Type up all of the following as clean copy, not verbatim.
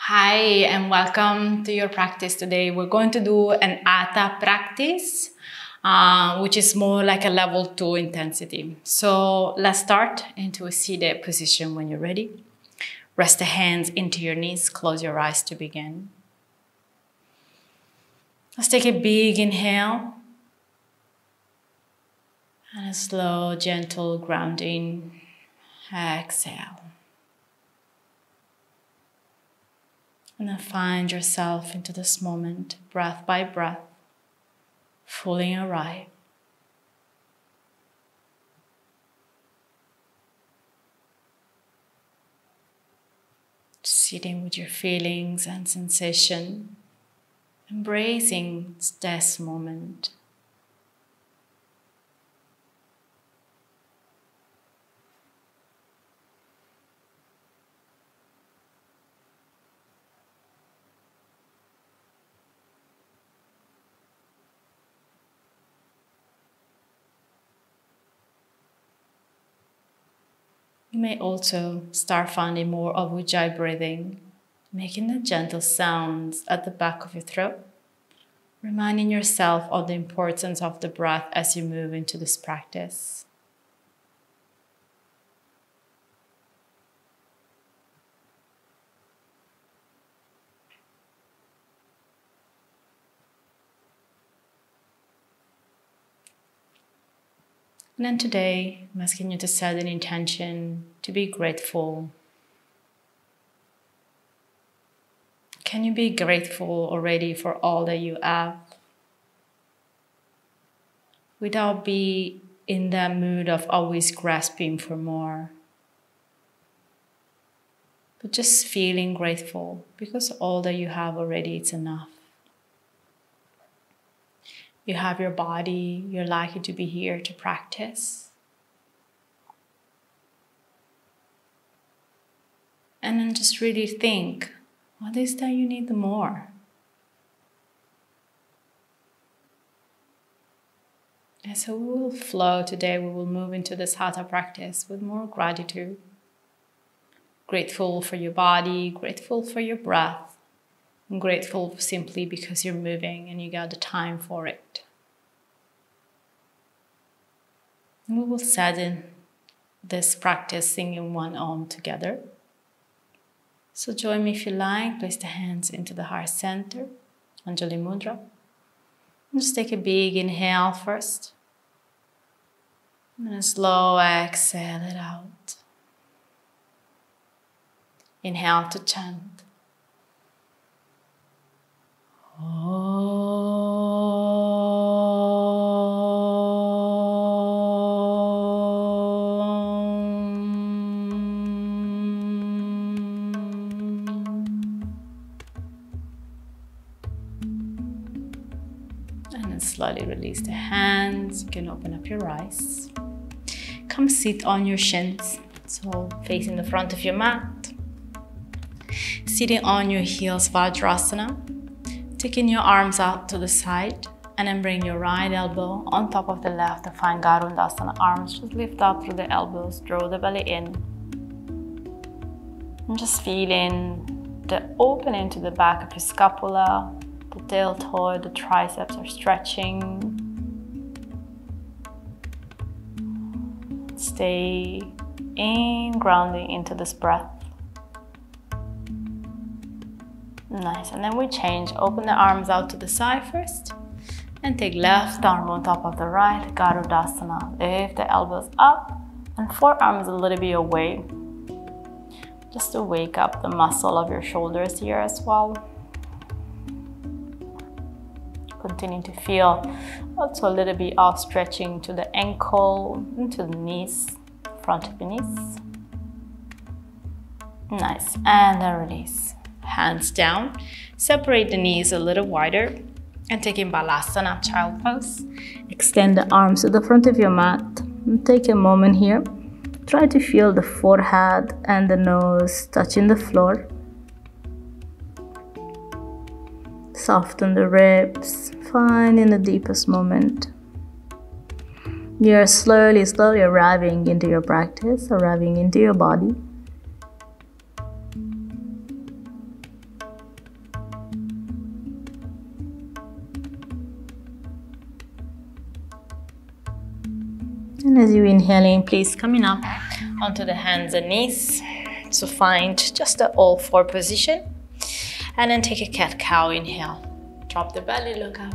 Hi and welcome to your practice today. We're going to do an Hatha practice, which is more like a level 2 intensity. So let's start into a seated position when you're ready. Rest the hands into your knees, close your eyes to begin. Let's take a big inhale and a slow, gentle grounding exhale. And then find yourself into this moment, breath by breath, fully arrive. Sitting with your feelings and sensation, embracing this moment. You may also start finding more of Ujjayi breathing, making the gentle sounds at the back of your throat, reminding yourself of the importance of the breath as you move into this practice. And then today, I'm asking you to set an intention to be grateful. Can you be grateful already for all that you have? Without being in that mood of always grasping for more. But just feeling grateful because all that you have already is enough. You have your body, you're lucky to be here to practice. And then just really think, what is that you need the more? And so we will flow today, we will move into this Hatha practice with more gratitude. Grateful for your body, grateful for your breath. I'm grateful simply because you're moving and you got the time for it. And we will set in this practice singing one Om together. So join me if you like. Place the hands into the heart center, Anjali Mudra. And just take a big inhale first. And a slow exhale it out. Inhale to chant. And then slowly release the hands. You can open up your eyes. Come sit on your shins, so facing the front of your mat. Sitting on your heels, Vajrasana. Taking your arms out to the side and then bring your right elbow on top of the left to find Garudasana. Arms just lift up through the elbows, draw the belly in. And just feeling the opening to the back of your scapula, the deltoid, the triceps are stretching. Stay in, grounding into this breath. Nice, and then we change. Open the arms out to the side first. And take left arm on top of the right, Garudasana. Lift the elbows up and forearms a little bit away. Just to wake up the muscle of your shoulders here as well. Continue to feel also a little bit of stretching to the ankle, into the knees, front of your knees. Nice, and then release. Hands down, separate the knees a little wider and take in Balasana, child pose. Extend the arms to the front of your mat and take a moment here. Try to feel the forehead and the nose touching the floor. Soften the ribs, finding the deepest moment. You're slowly arriving into your practice, arriving into your body. And as you inhaling, please coming up onto the hands and knees. So find just the all four position. And then take a cat-cow, inhale. Drop the belly, look up.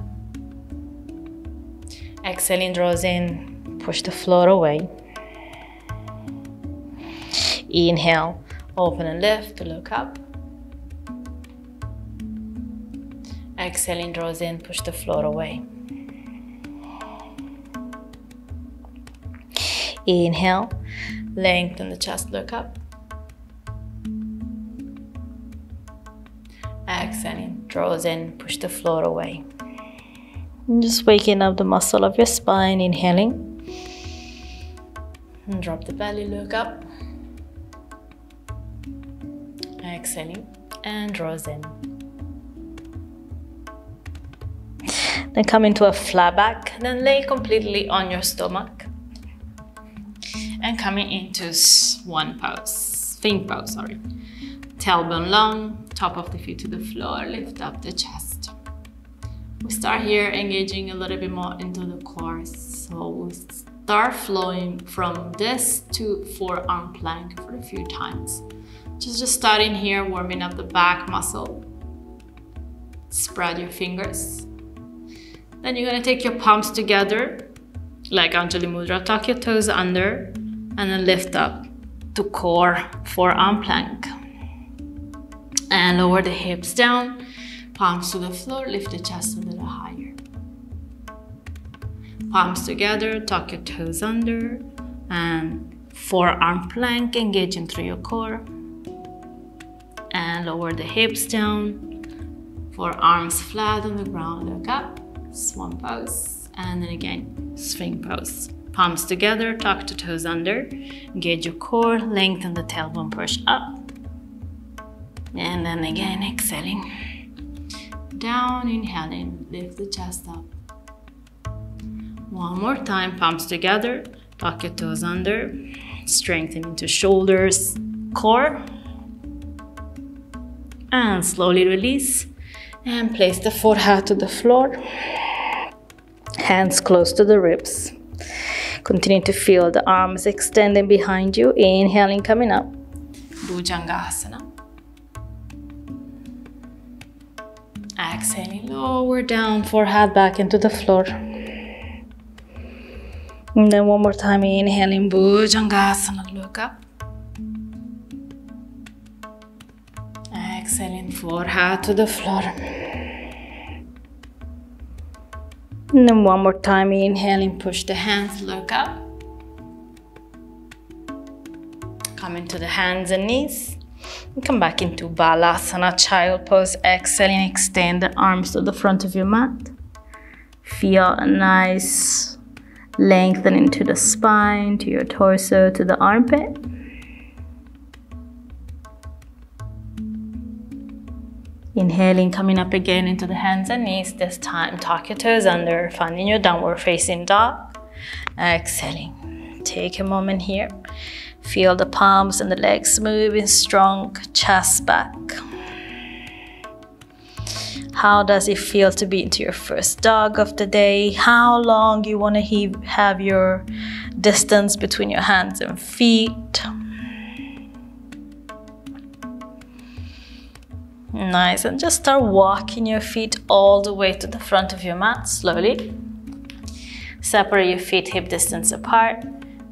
Exhaling, draws in, push the floor away. Inhale, open and lift to look up. Exhaling, draws in, push the floor away. Inhale, lengthen the chest, look up. Exhaling, draws in, push the floor away. And just waking up the muscle of your spine, inhaling. And drop the belly, look up. Exhaling, and draws in. Then come into a flat back, then lay completely on your stomach. And coming into swan pose, sphinx pose, sorry. Tailbone long, top of the feet to the floor, lift up the chest. We start here engaging a little bit more into the core. So we start flowing from this to forearm plank for a few times. Just starting here, warming up the back muscle. Spread your fingers. Then you're gonna take your palms together, like Anjali Mudra, tuck your toes under, and then lift up to core, forearm plank. And lower the hips down, palms to the floor, lift the chest a little higher. Palms together, tuck your toes under, and forearm plank, engaging through your core. And lower the hips down, forearms flat on the ground, look up, swan pose, and then again, sphinx pose. Palms together, tuck the toes under, engage your core, lengthen the tailbone, push up. And then again, exhaling. Down, inhaling, lift the chest up. One more time, palms together, tuck your toes under, strengthen into shoulders, core. And slowly release. And place the forehead to the floor. Hands close to the ribs. Continue to feel the arms extending behind you. Inhaling, coming up. Bhujangasana. Exhaling, lower down, forehead back into the floor. And then one more time, inhaling, Bhujangasana, look up. Exhaling, forehead to the floor. And then one more time, inhaling, push the hands, look up. Come into the hands and knees. And come back into Balasana, child pose. Exhaling, extend the arms to the front of your mat. Feel a nice lengthen into the spine, to your torso, to the armpit. Inhaling, coming up again into the hands and knees. This time, tuck your toes under, finding your downward facing dog. Exhaling. Take a moment here. Feel the palms and the legs moving strong, chest back. How does it feel to be into your first dog of the day? How long you want to have your distance between your hands and feet? Nice, and just start walking your feet all the way to the front of your mat, slowly. Separate your feet hip distance apart,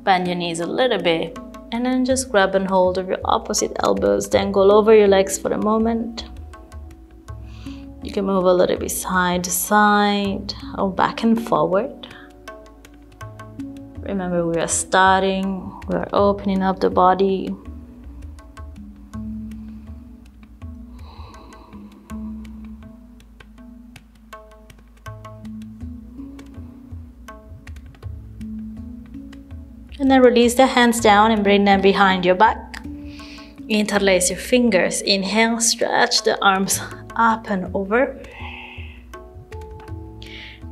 bend your knees a little bit, and then just grab and hold of your opposite elbows, dangle over your legs for a moment. You can move a little bit side to side or back and forward. Remember, we are starting, we are opening up the body. And then release the hands down and bring them behind your back. Interlace your fingers. Inhale, stretch the arms up and over.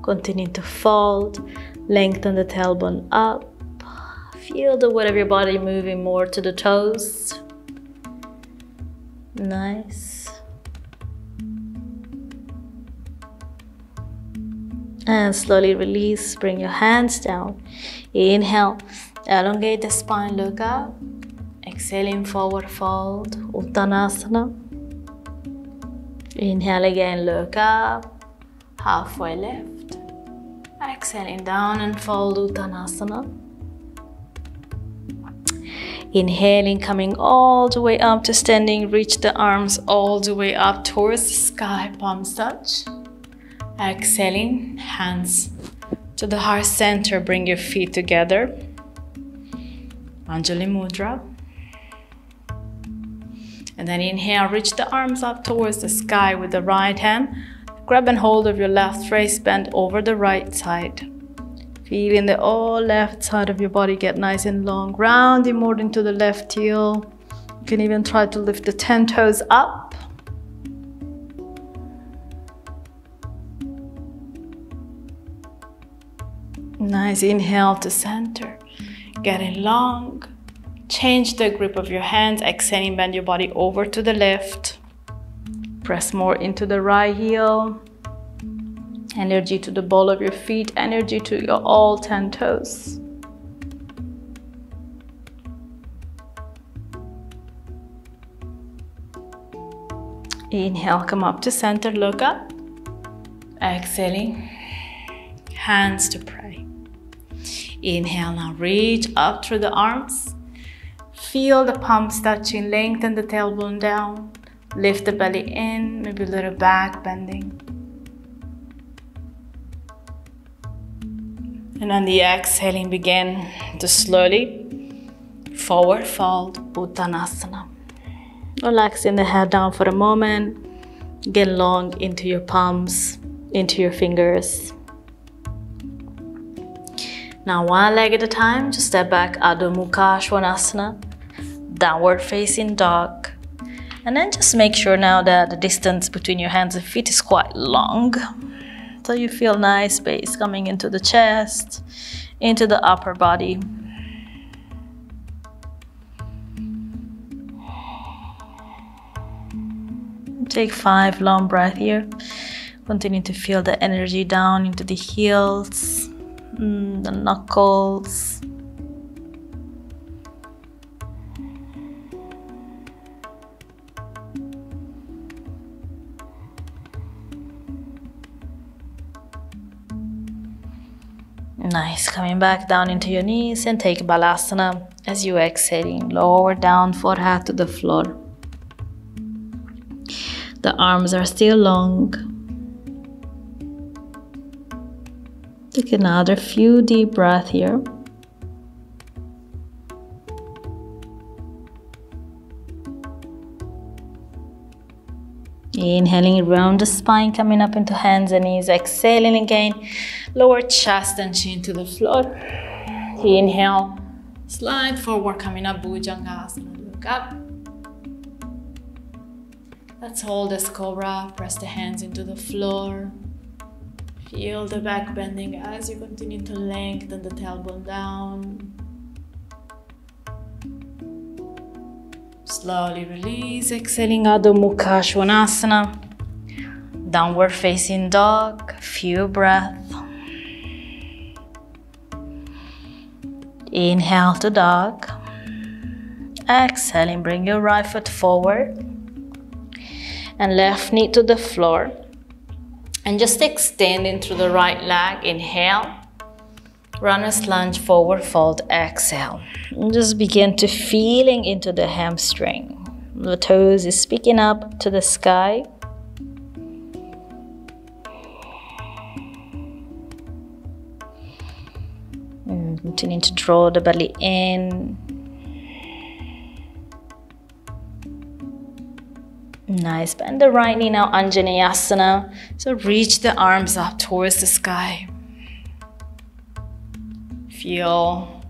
Continue to fold. Lengthen the tailbone up. Feel the weight of your body moving more to the toes. Nice. And slowly release, bring your hands down. Inhale, elongate the spine, look up. Exhaling, forward fold, Uttanasana. Inhale again, look up, halfway lift. Exhaling down and fold, Uttanasana. Inhaling, coming all the way up to standing, reach the arms all the way up towards the sky, palms touch. Exhaling, hands to the heart center, bring your feet together. Anjali Mudra. And then inhale, reach the arms up towards the sky with the right hand. Grab and hold of your left wrist, bend over the right side. Feeling the whole left side of your body get nice and long. Rounding more into the left heel. You can even try to lift the 10 toes up. Nice inhale to center. Getting long. Change the grip of your hands. Exhaling, bend your body over to the left. Press more into the right heel. Energy to the ball of your feet. Energy to your all 10 toes. Inhale, come up to center, look up. Exhaling, hands to pray. Inhale, now reach up through the arms. Feel the palms touching, lengthen the tailbone down. Lift the belly in, maybe a little back bending. And on the exhaling, begin to slowly forward fold, Uttanasana. Relaxing the head down for a moment. Get long into your palms, into your fingers. Now one leg at a time, just step back, Adho Mukha Svanasana, downward facing dog. And then just make sure now that the distance between your hands and feet is quite long. So you feel nice space coming into the chest, into the upper body. Take 5 long breaths here. Continue to feel the energy down into the heels, the knuckles. Nice, coming back down into your knees and take Balasana as you exhaling. Lower down, forehead to the floor. The arms are still long. Take another few deep breaths here. Inhaling around the spine, coming up into hands and knees. Exhaling again, lower chest and chin to the floor. Inhale, slide forward, coming up, Bhujangasana. Look up. Let's hold this cobra. Press the hands into the floor. Feel the back bending as you continue to lengthen the tailbone down. Slowly release, exhaling Adho Mukha Svanasana. Downward facing dog, few breaths. Inhale to dog. Exhaling, bring your right foot forward. And left knee to the floor. And just extending through the right leg. Inhale. Runner's lunge, forward fold, exhale. And just begin to feeling into the hamstring. The toes is speaking up to the sky. And continuing to draw the belly in. Nice, bend the right knee now, Anjaneyasana. So reach the arms up towards the sky. Feel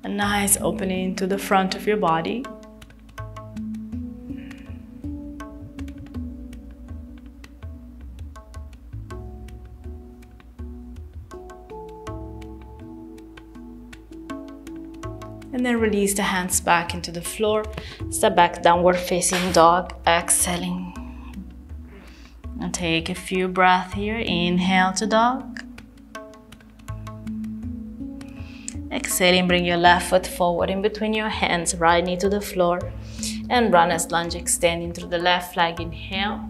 a nice opening to the front of your body. And then release the hands back into the floor. Step back, downward facing dog, exhaling. And take a few breaths here. Inhale to dog. Exhaling, bring your left foot forward in between your hands, right knee to the floor. And runner's lunge, extending through the left leg. Inhale.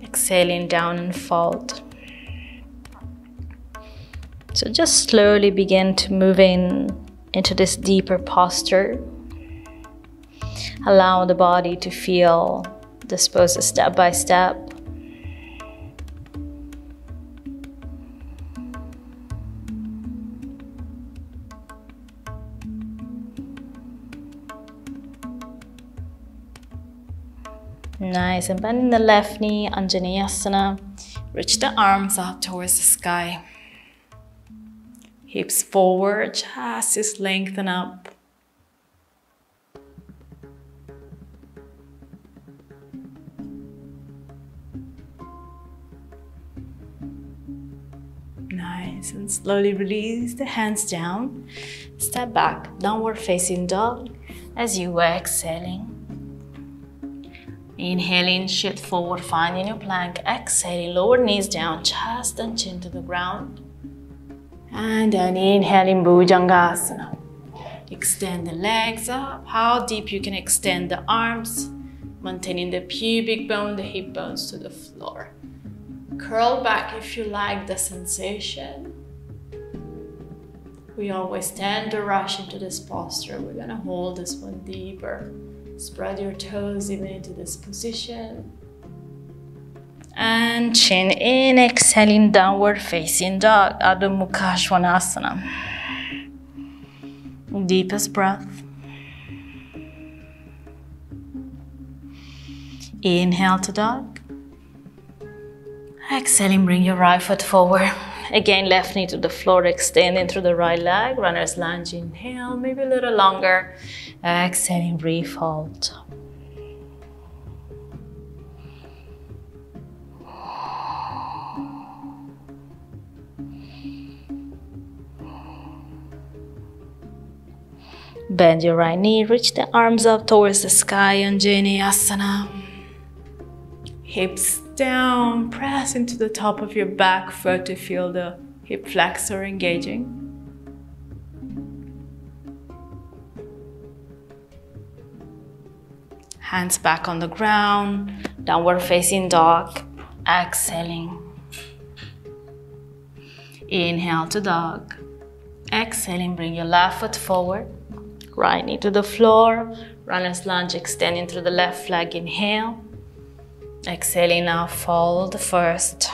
Exhaling, down and fold. So just slowly begin to move into this deeper posture. Allow the body to feel this pose step by step. Nice, and bending the left knee, Anjaneyasana. Reach the arms up towards the sky. Hips forward, chest is lengthen up. Nice, and slowly release the hands down. Step back, downward facing dog as you were exhaling. Inhaling, shift forward, finding your plank. Exhaling, lower knees down, chest and chin to the ground. And then inhaling, Bhujangasana. Extend the legs up. How deep you can extend the arms. Maintaining the pubic bone, the hip bones to the floor. Curl back if you like the sensation. We always tend to rush into this posture. We're gonna hold this one deeper. Spread your toes even into this position. And chin in, exhaling, downward facing dog, Adho Mukha Svanasana. Deepest breath. Inhale to dog. Exhaling, bring your right foot forward. Again, left knee to the floor, extending through the right leg. Runner's lunge, inhale, maybe a little longer. Exhaling, refold. Bend your right knee, reach the arms up towards the sky, Anjaneyasana. Hips down, press into the top of your back foot to feel the hip flexor engaging. Hands back on the ground, downward facing dog, exhaling. Inhale to dog. Exhaling, bring your left foot forward, right knee to the floor, runner's lunge, extending through the left leg, inhale. Exhaling, now fold the first.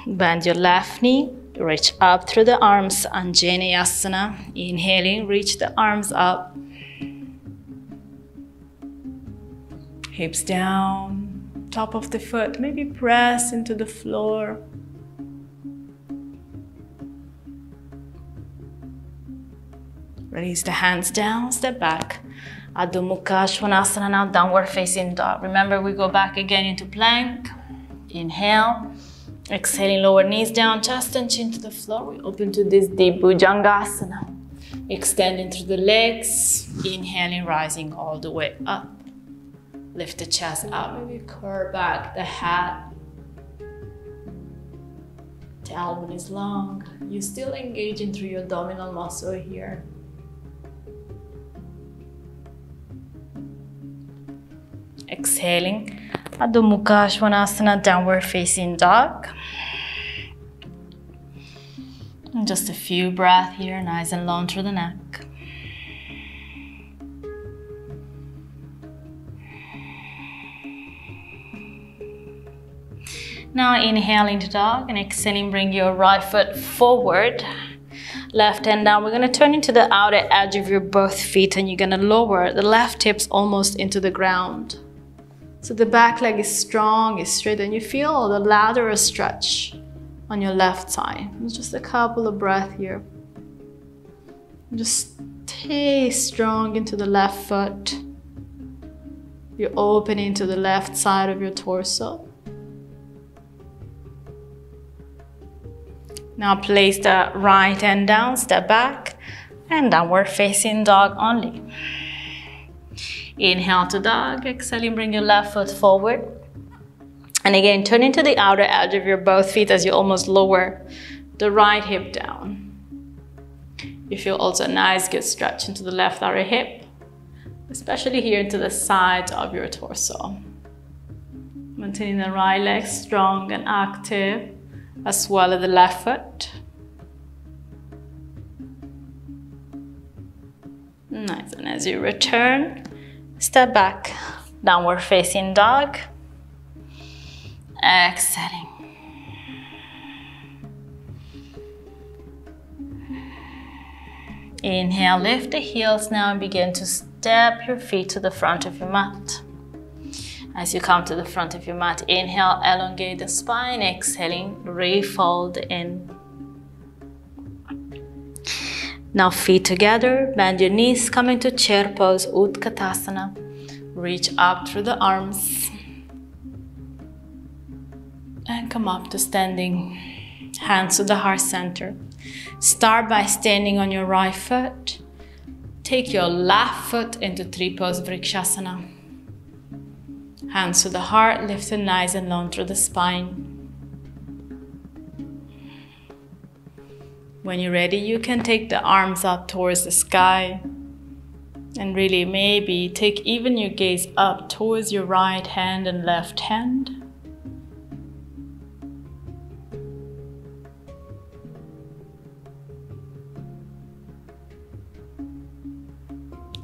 Bend your left knee, reach up through the arms, Anjaneyasana. Inhaling, reach the arms up. Hips down, top of the foot, maybe press into the floor. Release the hands down, step back. Adho Mukha Svanasana, now downward facing dog. Remember, we go back again into plank. Inhale. Exhaling, lower knees down, chest and chin to the floor. We open to this deep Bhujangasana. Extending through the legs. Inhaling, rising all the way up. Lift the chest up, maybe curl back the head. Tailbone is long. You're still engaging through your abdominal muscle here. Exhaling, Adho Mukha Svanasana, downward facing dog. And just a few breaths here, nice and long through the neck. Now inhale into dog and exhaling, bring your right foot forward. Left hand down. We're going to turn into the outer edge of your both feet and you're going to lower the left hips almost into the ground. So the back leg is strong, is straight, and you feel the lateral stretch on your left side. Just a couple of breaths here. Just stay strong into the left foot. You're opening to the left side of your torso. Now place the right hand down, step back, and downward facing dog only. Inhale to dog. Exhaling, bring your left foot forward. And again, turn into the outer edge of your both feet as you almost lower the right hip down. You feel also a nice good stretch into the left outer hip, especially here into the sides of your torso. Maintaining the right leg strong and active, as well as the left foot. Nice, and as you return, step back, downward facing dog. Exhaling. Inhale, lift the heels now and begin to step your feet to the front of your mat. As you come to the front of your mat, inhale, elongate the spine. Exhaling, refold in. Now feet together, bend your knees, come into chair pose, Utkatasana. Reach up through the arms. And come up to standing. Hands to the heart center. Start by standing on your right foot. Take your left foot into three pose Vrikshasana. Hands to the heart, lifted nice and long through the spine. When you're ready, you can take the arms up towards the sky. And really maybe take even your gaze up towards your right hand and left hand.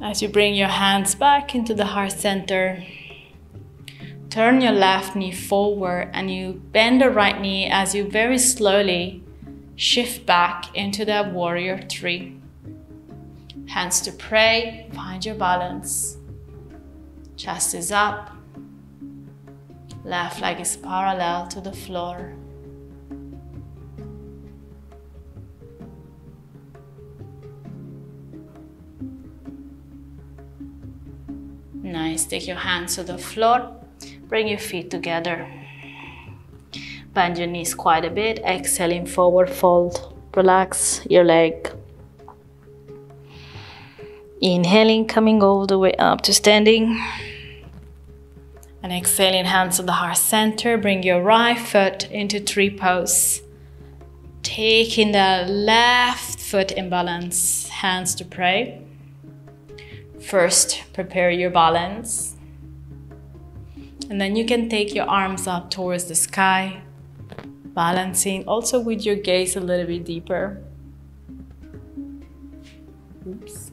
As you bring your hands back into the heart center, turn your left knee forward and you bend the right knee as you very slowly shift back into that warrior three. Hands to pray, find your balance. Chest is up, left leg is parallel to the floor. Nice, take your hands to the floor, bring your feet together. Bend your knees quite a bit, exhaling forward fold, relax your leg. Inhaling, coming all the way up to standing. And exhaling, hands to the heart center, bring your right foot into tree pose. Taking the left foot in balance, hands to pray. First, prepare your balance. And then you can take your arms up towards the sky, balancing also with your gaze a little bit deeper. Oops.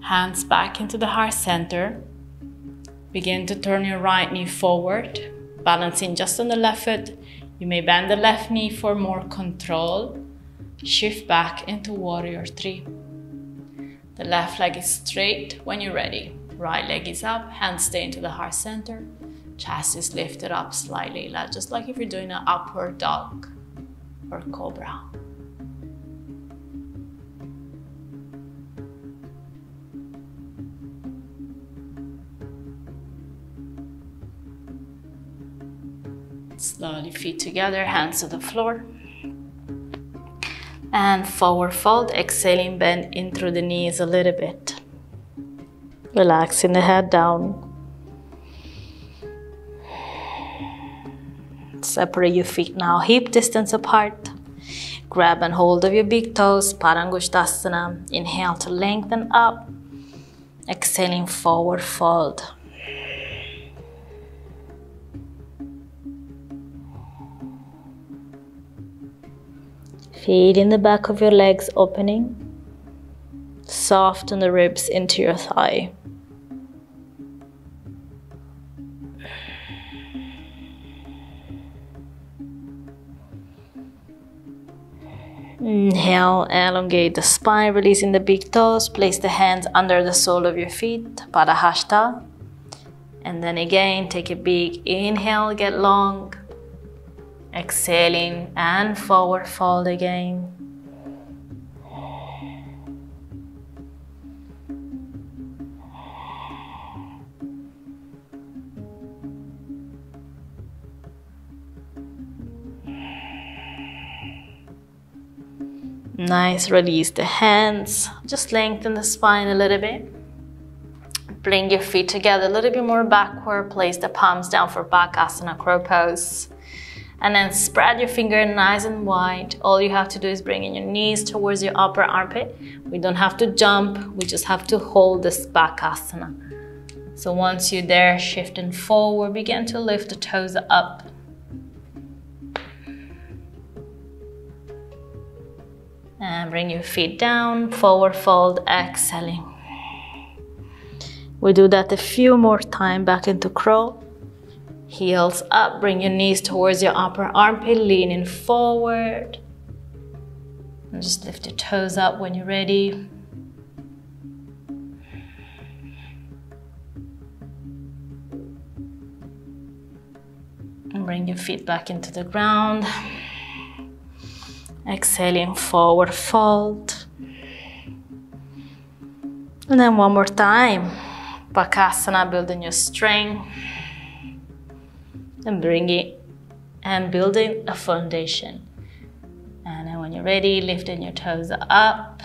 Hands back into the heart center. Begin to turn your right knee forward, balancing just on the left foot. You may bend the left knee for more control. Shift back into warrior three. The left leg is straight when you're ready. Right leg is up, hands stay into the heart center. Chest is lifted up slightly, just like if you're doing an upward dog or cobra. Slowly feet together, hands to the floor. And forward fold, exhaling, bend in through the knees a little bit. Relaxing the head down. Separate your feet now, hip distance apart. Grab and hold of your big toes, Parangushtasana. Inhale to lengthen up. Exhaling, forward fold. Feet in the back of your legs opening. Soften the ribs into your thigh. Inhale, elongate the spine, releasing the big toes. Place the hands under the sole of your feet, Padahasta. And then again, take a big inhale, get long. Exhaling and forward fold again. Nice, release the hands. Just lengthen the spine a little bit. Bring your feet together a little bit more backward. Place the palms down for Bakasana, crow pose. And then spread your finger nice and wide. All you have to do is bring in your knees towards your upper armpit. We don't have to jump, we just have to hold this Bakasana. So once you're there, shifting forward, begin to lift the toes up. And bring your feet down, forward fold, exhaling. We do that a few more times, back into crow. Heels up, bring your knees towards your upper armpit, leaning forward. And just lift your toes up when you're ready. And bring your feet back into the ground. Exhaling, forward fold. And then one more time. Bakasana, building your strength. And bringing and building a foundation. And then when you're ready, lifting your toes up.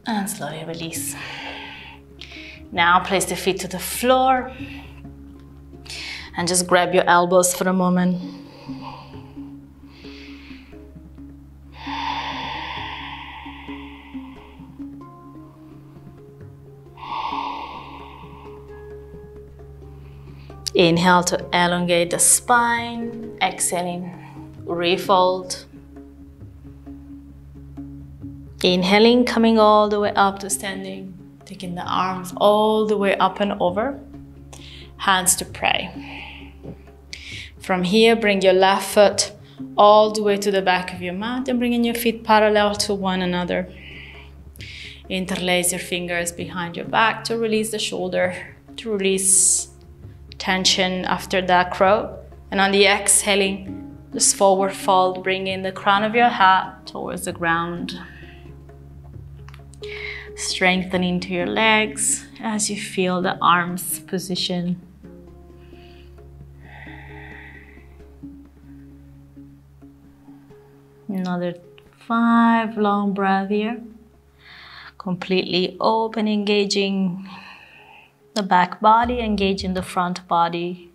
And slowly release. Now place the feet to the floor and just grab your elbows for a moment. Inhale to elongate the spine, exhaling, refold. Inhaling, coming all the way up to standing. Taking the arms all the way up and over, hands to pray. From here, bring your left foot all the way to the back of your mat and bringing your feet parallel to one another. Interlace your fingers behind your back to release the shoulder, to release tension after that crow. And on the exhaling, just forward fold, bringing the crown of your head towards the ground. Strengthening to your legs as you feel the arms position. Another 5 long breaths here. Completely open, engaging the back body, engaging the front body.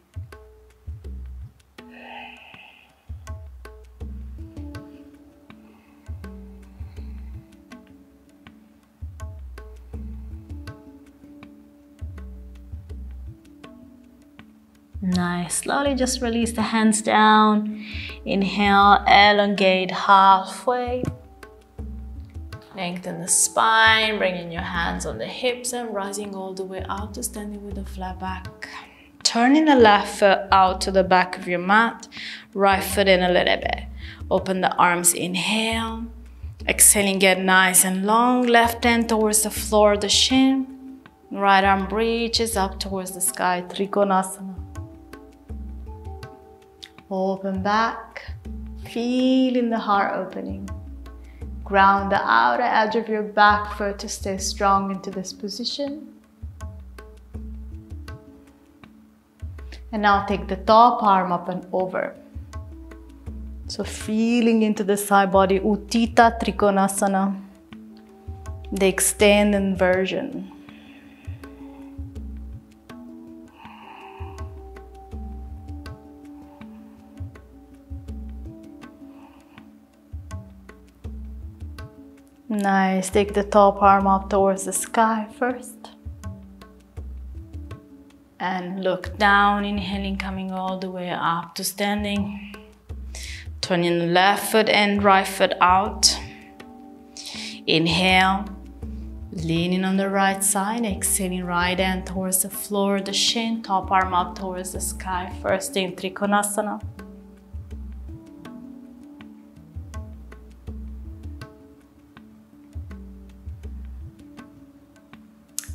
Nice. Slowly just release the hands down. Inhale, elongate halfway. Lengthen the spine, bringing your hands on the hips and rising all the way out to standing with a flat back. Turning the left foot out to the back of your mat, right foot in a little bit. Open the arms, inhale. Exhaling, get nice and long. Left hand towards the floor, the shin. Right arm reaches up towards the sky, Trikonasana. Open back, feeling the heart opening. Ground the outer edge of your back foot to stay strong into this position. And now take the top arm up and over. So feeling into the side body, Uttita Trikonasana, the extended version. Nice, take the top arm up towards the sky first. And look down, inhaling, coming all the way up to standing. Turning the left foot and right foot out. Inhale, leaning on the right side, exhaling right hand towards the floor, the shin, top arm up towards the sky, first in Trikonasana.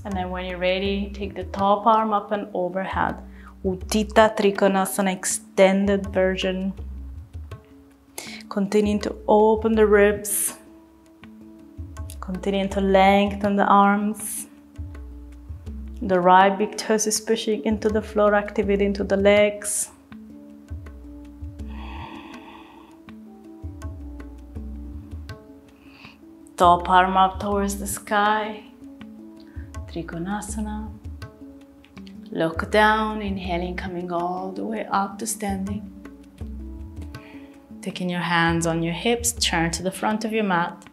And then when you're ready, take the top arm up and overhead. Uttita Trikonasana, extended version. Continuing to open the ribs. Continuing to lengthen the arms. The right big toes is pushing into the floor, activate into the legs. Top arm up towards the sky. Trikonasana. Look down, inhaling, coming all the way up to standing. Taking your hands on your hips, turn to the front of your mat.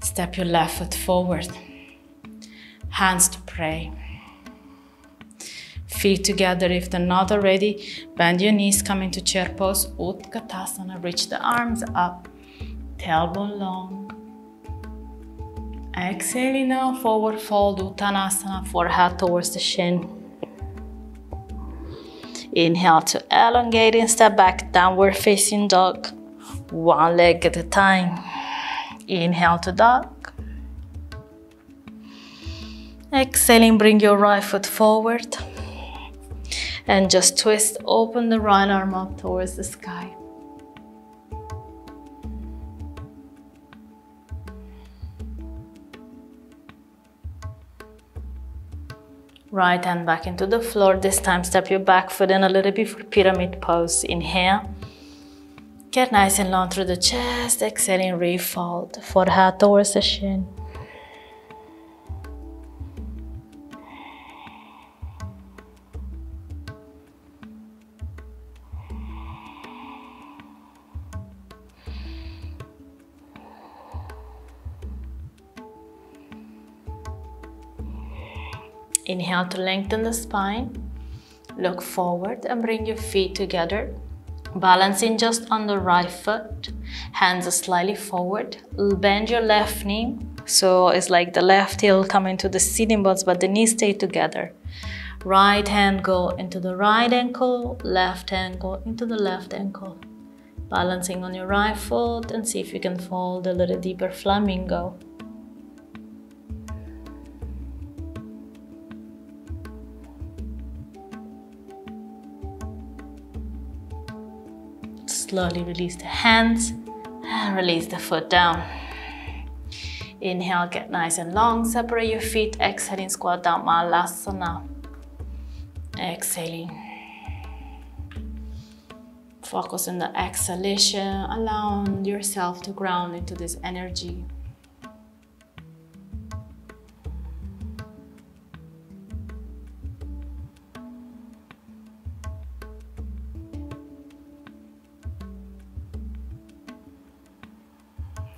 Step your left foot forward. Hands to pray. Feet together if they're not already. Bend your knees, come into chair pose. Utkatasana. Reach the arms up. Tailbone long. Exhaling now, forward fold, Uttanasana, forehead towards the shin. Inhale to elongate and step back, downward facing dog. One leg at a time. Inhale to dog. Exhaling, bring your right foot forward. And just twist, open the right arm up towards the sky. Right hand back into the floor. This time step your back foot in a little bit for pyramid pose. Inhale. Get nice and long through the chest. Exhaling, refold. Forehead towards the shin. Inhale to lengthen the spine. Look forward and bring your feet together. Balancing just on the right foot. Hands slightly forward. Bend your left knee. So it's like the left heel come into the sitting bones, but the knees stay together. Right hand go into the right ankle. Left hand go into the left ankle. Balancing on your right foot and see if you can fold a little deeper, flamingo. Slowly release the hands and release the foot down. Inhale, get nice and long. Separate your feet. Exhaling, squat down, Malasana. Exhaling. Focus on the exhalation, allowing yourself to ground into this energy.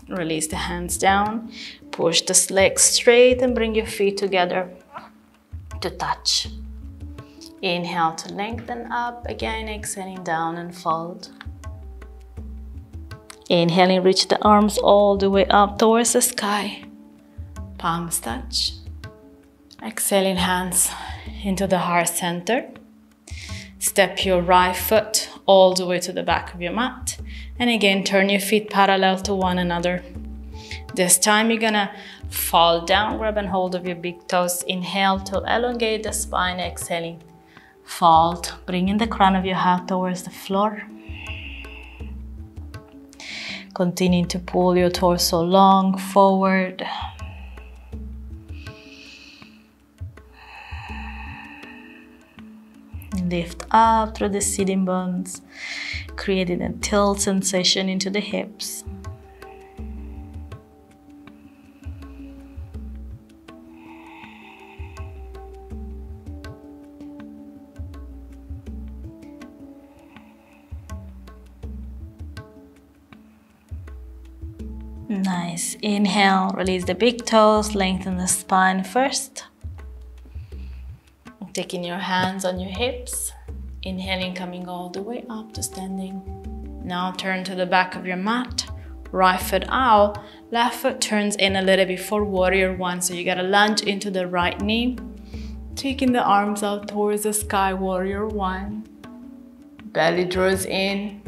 Release the hands down, push the legs straight and bring your feet together to touch. Inhale to lengthen up, again exhaling down and fold. Inhaling, reach the arms all the way up towards the sky. Palms touch. Exhaling, hands into the heart center. Step your right foot all the way to the back of your mat. And again, turn your feet parallel to one another. This time you're gonna fall down, grab and hold of your big toes. Inhale to elongate the spine, exhaling. Fold, bringing the crown of your head towards the floor. Continue to pull your torso long forward. Lift up through the sitting bones, creating a tilt sensation into the hips. Nice. Inhale, release the big toes, lengthen the spine first. Taking your hands on your hips, inhaling, coming all the way up to standing. Now turn to the back of your mat, right foot out, left foot turns in a little bit for warrior one. So you gotta lunge into the right knee, taking the arms out towards the sky, warrior one. Belly draws in.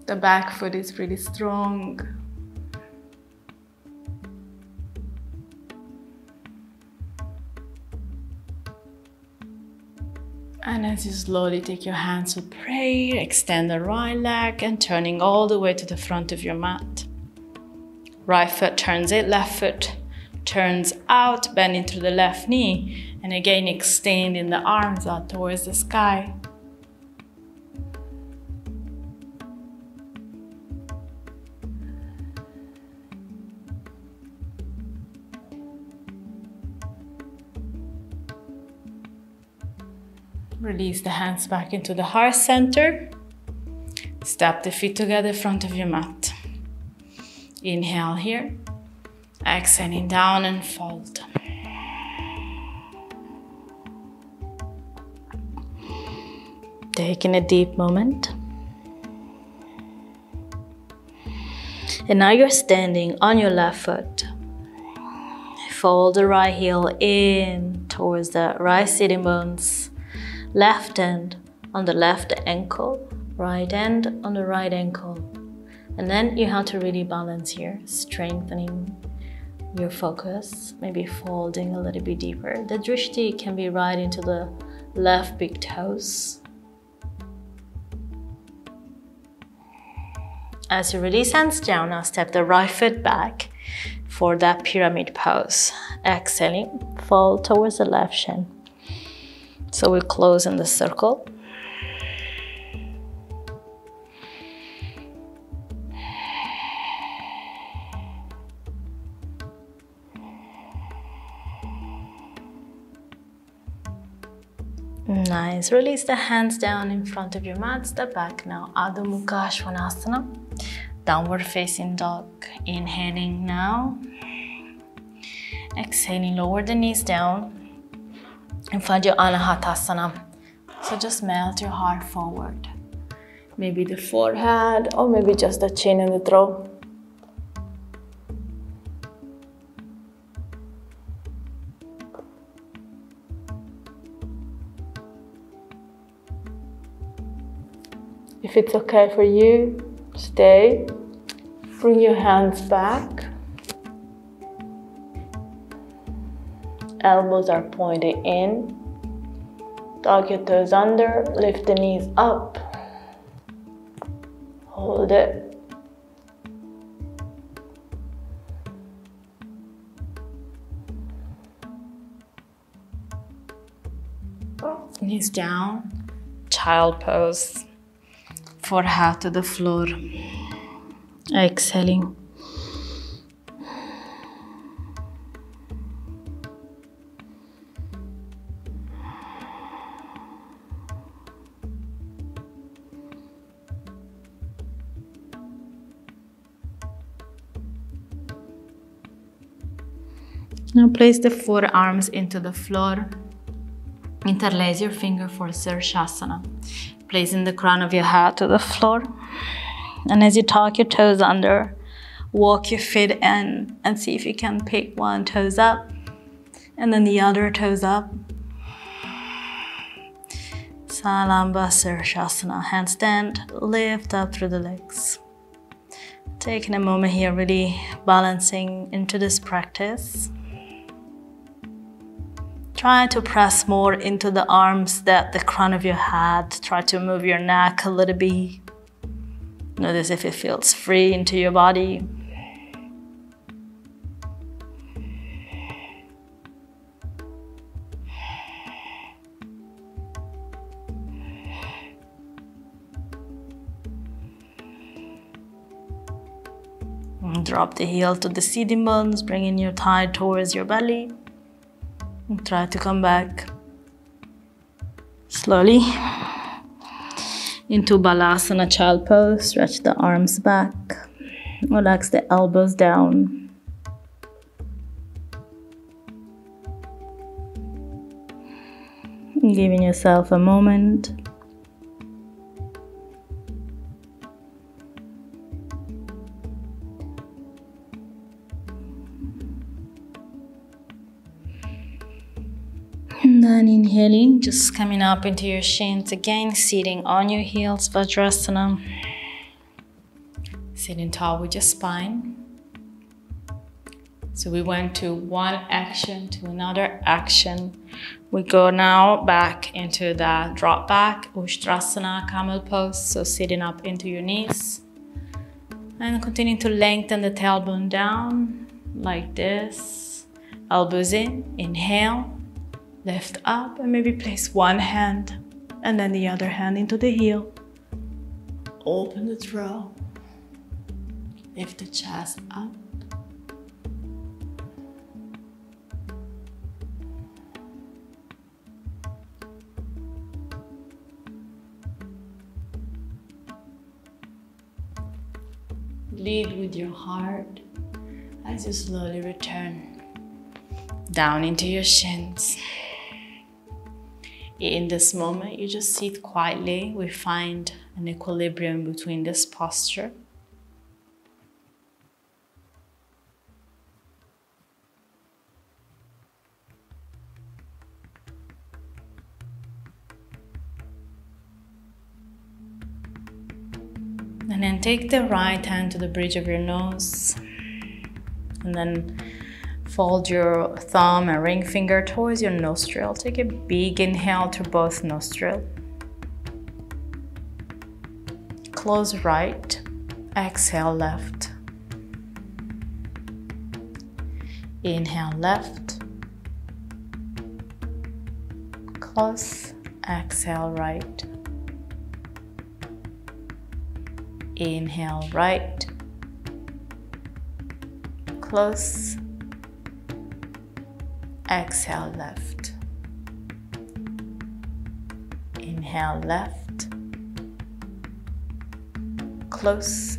The back foot is pretty strong. And as you slowly take your hands to prayer, extend the right leg and turning all the way to the front of your mat. Right foot turns it, left foot turns out, bending through the left knee, and again extending the arms out towards the sky. Release the hands back into the heart center. Step the feet together in front of your mat. Inhale here. Exhaling down and fold. Taking a deep moment. And now you're standing on your left foot. Fold the right heel in towards the right sitting bones. Left hand on the left ankle. Right hand on the right ankle. And then you have to really balance here, strengthening your focus, maybe folding a little bit deeper. The drishti can be right into the left big toes. As you release hands down, now step the right foot back for that pyramid pose. Exhaling, fold towards the left shin. So we close in the circle. Nice. Release the hands down in front of your mat. Step back now. Adho Mukha Svanasana. Downward facing dog. Inhaling now. Exhaling, lower the knees down. And find your Anahatasana. So just melt your heart forward. Maybe the forehead, or maybe just the chin and the throat. If it's okay for you, stay. Bring your hands back. Elbows are pointed in. Tuck your toes under. Lift the knees up. Hold it. Knees down. Child pose. Forehead to the floor. Exhaling. Now place the forearms into the floor. Interlace your finger for Sirsasana. Placing the crown of your head to the floor. And as you tuck your toes under, walk your feet in and see if you can pick one toes up and then the other toes up. Salamba Sirsasana. Handstand, lift up through the legs. Taking a moment here, really balancing into this practice. Try to press more into the arms than the crown of your head. Try to move your neck a little bit. Notice if it feels free into your body. And drop the heel to the sitting bones, bringing your thigh towards your belly. And try to come back slowly into Balasana Child Pose. Stretch the arms back. Relax the elbows down. Giving yourself a moment. And then inhaling, just coming up into your shins again, sitting on your heels, Vajrasana. Sitting tall with your spine. So we went to one action to another action. We go now back into the drop back, Ushtrasana, camel pose. So sitting up into your knees. And continue to lengthen the tailbone down like this. Elbows in, inhale, lift up, and maybe place one hand and then the other hand into the heel. Open the throat, lift the chest up. Lead with your heart as you slowly return down into your shins. In this moment, you just sit quietly. We find an equilibrium between this posture. And then take the right hand to the bridge of your nose. And then fold your thumb and ring finger towards your nostril. Take a big inhale through both nostrils. Close right, exhale left. Inhale left. Close, exhale right. Inhale right. Close. Exhale left. Inhale left. Close.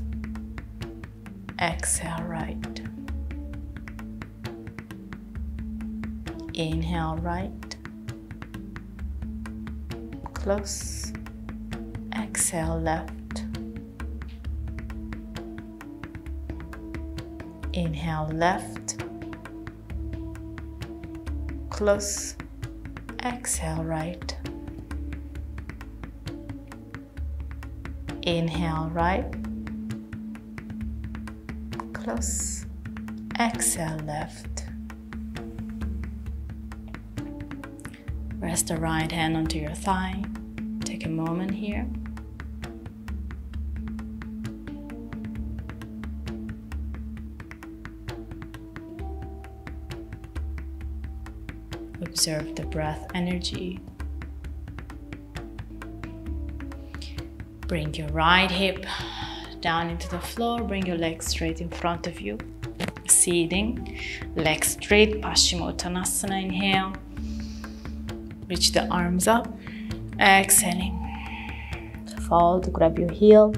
Exhale right. Inhale right. Close. Exhale left. Inhale left. Close. Exhale right. Inhale right. Close. Exhale left. Rest the right hand onto your thigh. Take a moment here. Observe the breath energy. Bring your right hip down into the floor. Bring your legs straight in front of you. Seating, legs straight, Paschimottanasana. Inhale. Reach the arms up. Exhaling. Fold, grab your heel.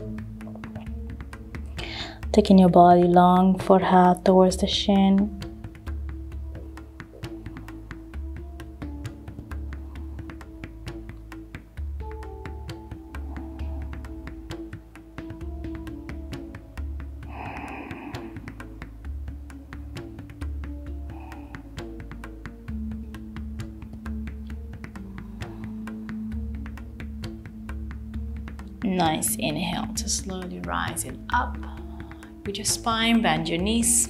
Taking your body long forehead towards the shin. Nice inhale to slowly rising up with your spine. Bend your knees.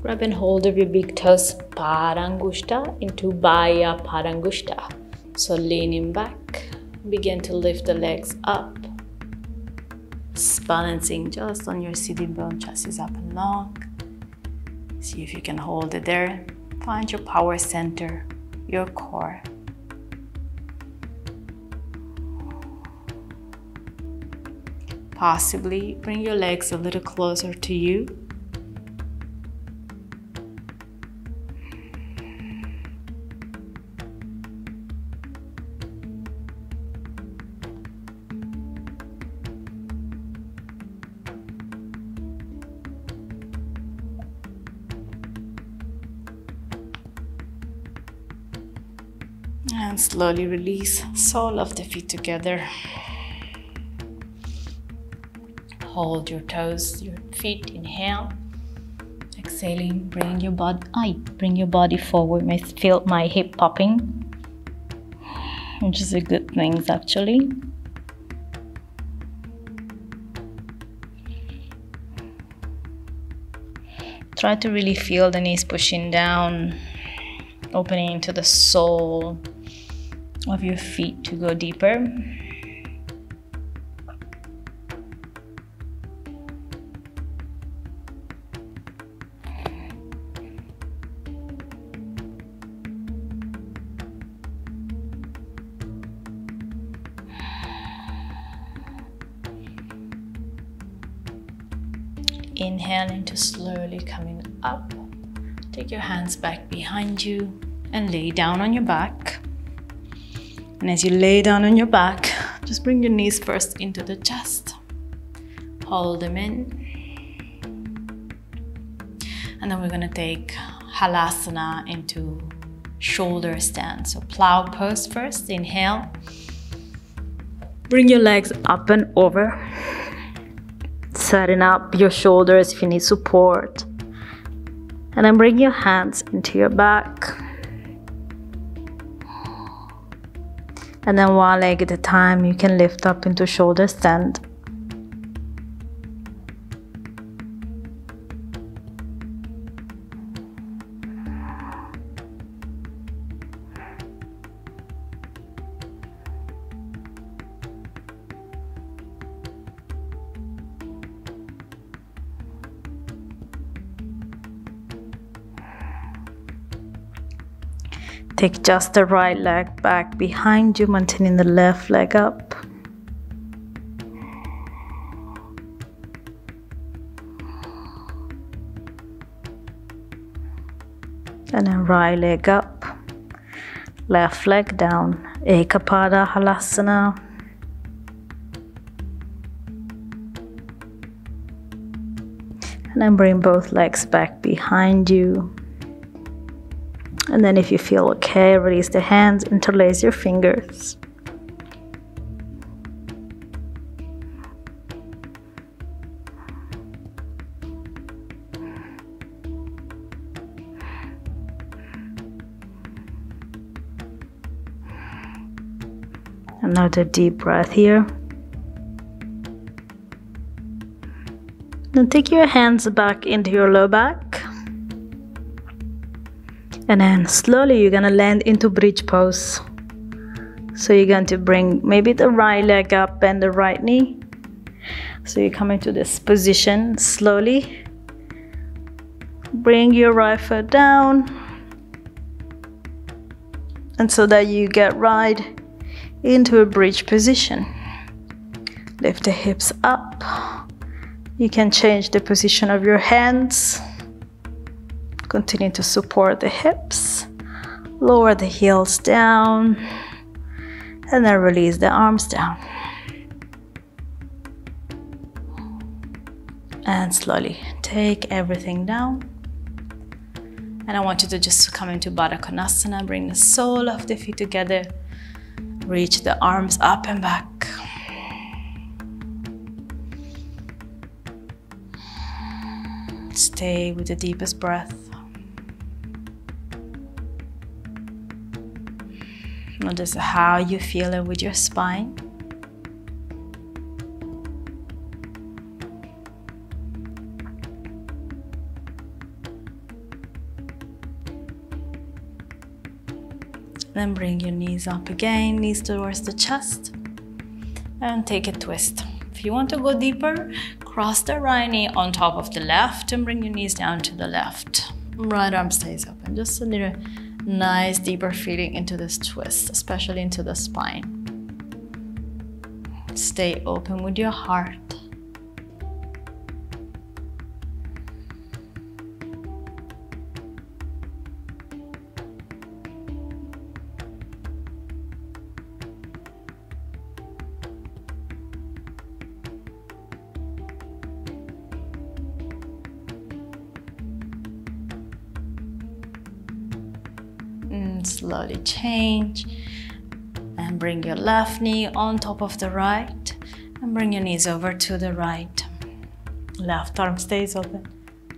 Grab and hold of your big toes, Parangushta into Baya Parangushta. So leaning back, begin to lift the legs up. Balancing just on your sitting bone, chest is up and long. See if you can hold it there. Find your power center, your core. Possibly bring your legs a little closer to you. And slowly release sole of the feet together. Hold your toes, your feet, inhale. Exhaling, bring your body forward. I feel my hip popping, which is a good thing actually. Try to really feel the knees pushing down, opening into the sole of your feet to go deeper. inhaling to slowly coming up. Take your hands back behind you and lay down on your back. And as you lay down on your back, just bring your knees first into the chest. Hold them in. And then we're going to take Halasana into shoulder stand. So plow pose first. Inhale. Bring your legs up and over. Setting up your shoulders if you need support. And then bring your hands into your back. And then one leg at a time, you can lift up into shoulder stand. Take just the right leg back behind you, maintaining the left leg up. And then right leg up, left leg down, Ekapada Halasana. And then bring both legs back behind you. And then if you feel okay, release the hands, interlace your fingers. Another deep breath here. Then take your hands back into your low back. And then slowly you're gonna land into bridge pose. So you're going to bring maybe the right leg up and the right knee. So you come into this position slowly. Bring your right foot down. And so that you get right into a bridge position. Lift the hips up. You can change the position of your hands. Continue to support the hips, lower the heels down, and then release the arms down. And slowly take everything down. And I want you to just come into Baddha Konasana, bring the sole of the feet together, reach the arms up and back. Stay with the deepest breath. Notice how you feel it with your spine. Then bring your knees up again, knees towards the chest, and take a twist. If you want to go deeper, cross the right knee on top of the left and bring your knees down to the left. Right arm stays open. Just a little nice deeper feeling into this twist, especially into the spine. Stay open with your heart. Slowly change and bring your left knee on top of the right and bring your knees over to the right. Left arm stays open,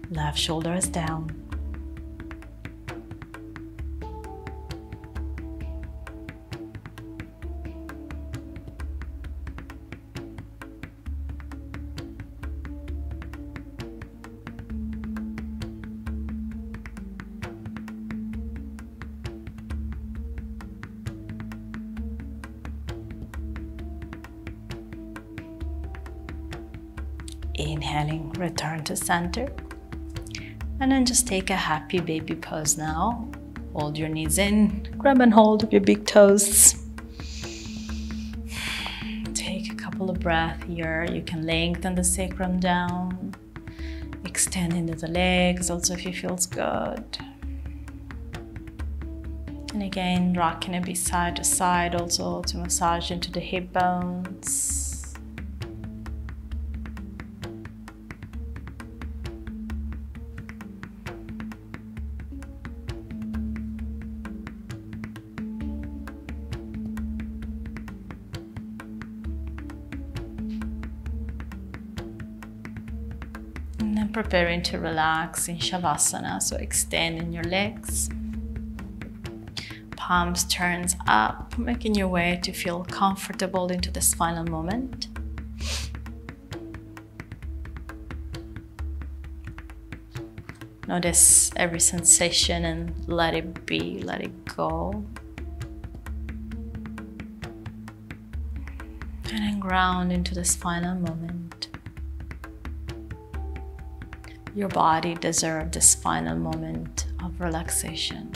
left shoulder is down. Inhaling, return to center. And then just take a happy baby pose now. Hold your knees in, grab and hold of your big toes. Take a couple of breaths here. You can lengthen the sacrum down. Extend into the legs also if it feels good. And again, rocking a bit side to side also to massage into the hip bones. And then preparing to relax in Shavasana, so extending your legs. Palms turns up, making your way to feel comfortable into this final moment. Notice every sensation and let it be, let it go. And then ground into this final moment. Your body deserves this final moment of relaxation.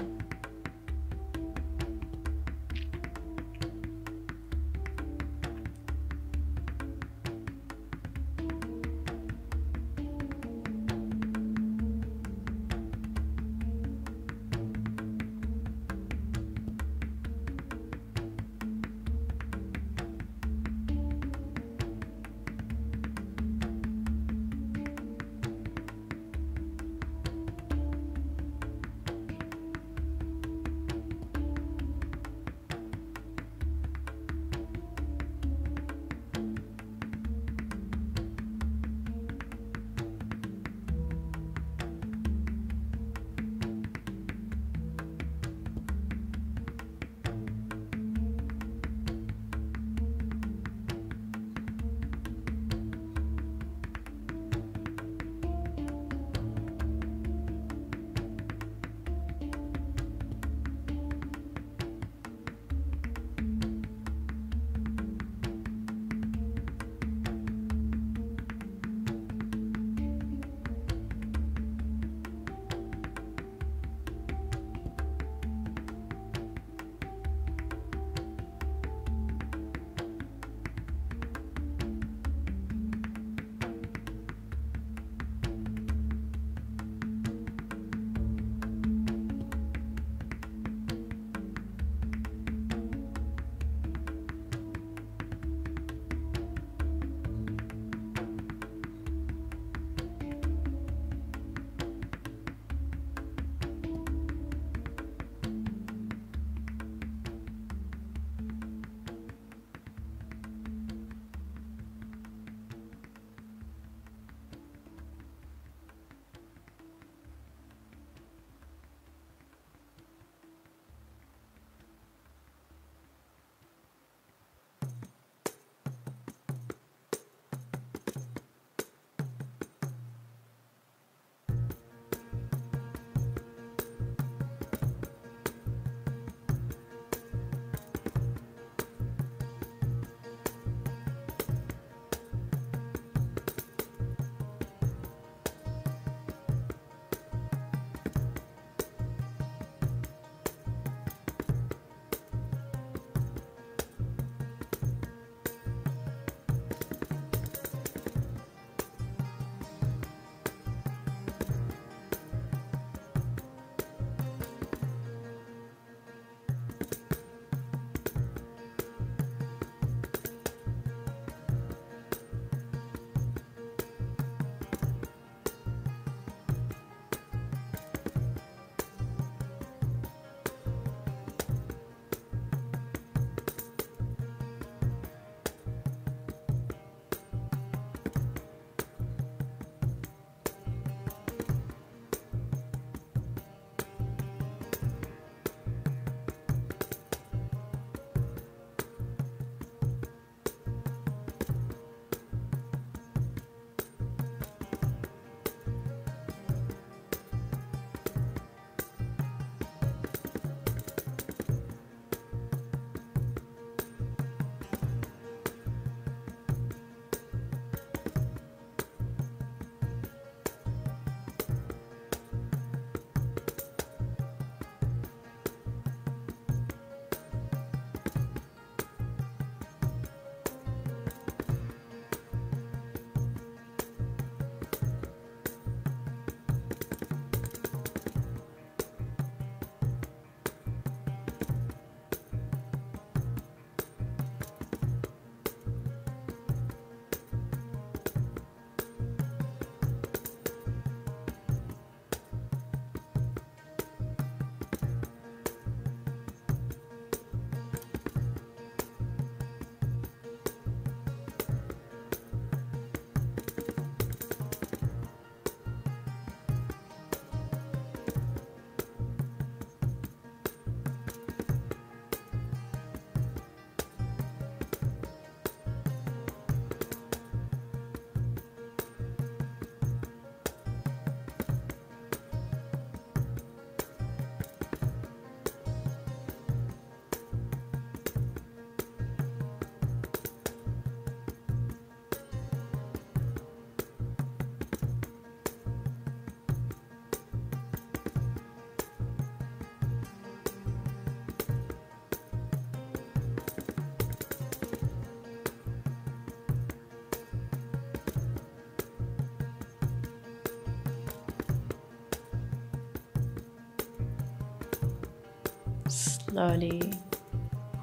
Slowly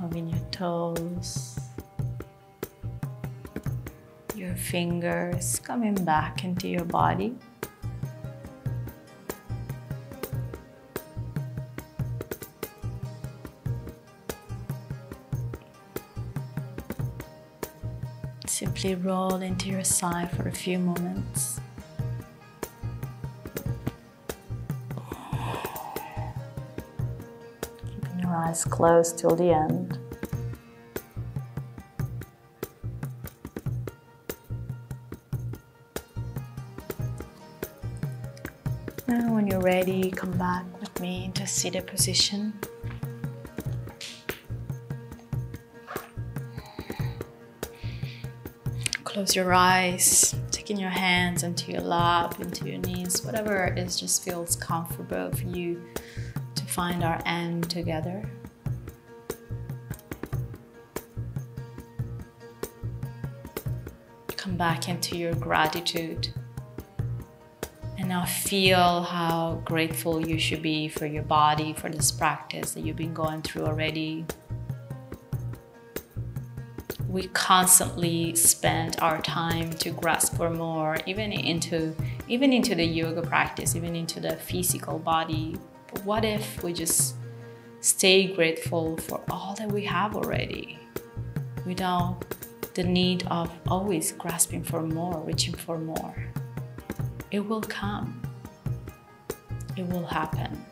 moving your toes, your fingers coming back into your body. Simply roll into your side for a few moments. Keeping your eyes closed till the end. Now when you're ready, come back with me into a seated position. Close your eyes, taking your hands into your lap, into your knees, whatever it is just feels comfortable for you to find our end together. Come back into your gratitude. And now feel how grateful you should be for your body, for this practice that you've been going through already. We constantly spend our time to grasp for more, even into the yoga practice, even into the physical body. But what if we just stay grateful for all that we have already, without the need of always grasping for more, reaching for more? It will come. It will happen.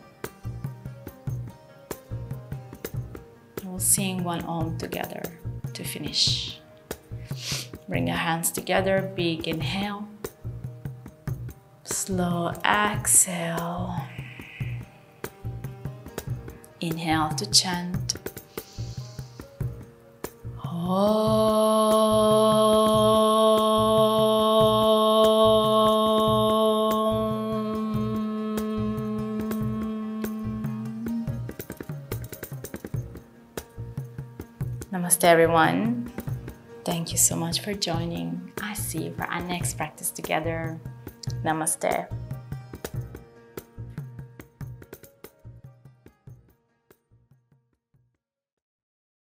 We'll sing one Om together to finish. Bring your hands together, big inhale, slow exhale. Inhale to chant Namaste everyone. Thank you so much for joining. I see you for our next practice together. Namaste.